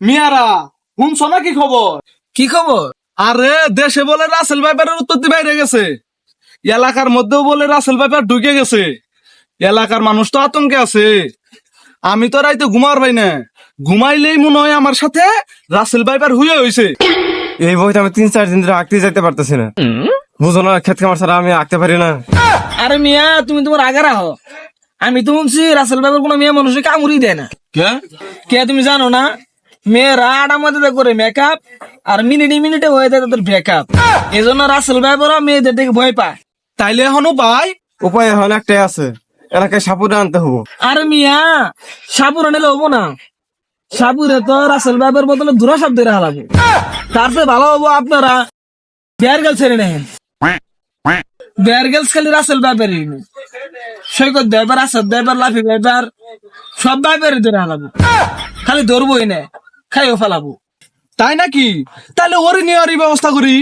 মিয়ারা শুনছো না কি খবর? কি খবর? আরে দেশে বলে রাসেল ভাইপারের উত্তরটি বাইরে গেছে, এলাকার মধ্যেও বলে রাসেল ভাইপার ঢুকে গেছে। এলাকার মানুষ তো আতঙ্কে আছে। আমি তো রাইতে ঘুমার ভাই না, ঘুমাইলেই মনে হয় আমার সাথে রাসেল ভাইপার হুয়ে হয়েছে। এই বইটা আমি 3-4 দিন ধরে আঁকতে যাইতে পারতেছি না। বুঝো না, ক্ষেত খামার ছাড়া আমি আঁকতে পারি না। আরে মিয়া, তুমি তোমার আগে রাখো। আমি তো শুনছি রাসেল ভাইয়ের কোনো মেয়ে মানুষকে কামড়ি দেয় না। কে? কে তুমি জানো না? মেয়েরা আডা মধ্যে করে মেকআপ, আর মিনিটে মিনিটে হয়ে যায় তাদের ব্রেকআপ। এই জন্য রাসেল ভাইয়েরা মেয়েদের থেকে ভয় পায়। তাইলে এখনো ভাই উপায় এখন একটাই আছে, এলাকায় সাপুরে আনতে হবো। আরে মিয়া, সাপুর আনলে হবো না। সাপুরে তো রাসেল ভাইয়ের বদলে ধুরা শব্দ হালাবো। তারপরে ভালো হবো আপনারা বেয়ার গেল ছেড়ে নেন। বেয়ার গেলস খালি রাসেল ভাইয়েরই সৈকত ভাইবার, আসাদ ভাইবার, লাফি ভাইবার, সব ভাইবারই ধরে হালাবো। খালি ধরবোই না, খাইও ফেলাবো। তাই নাকি? তাহলে ওরে নিয়ে ব্যবস্থা করি।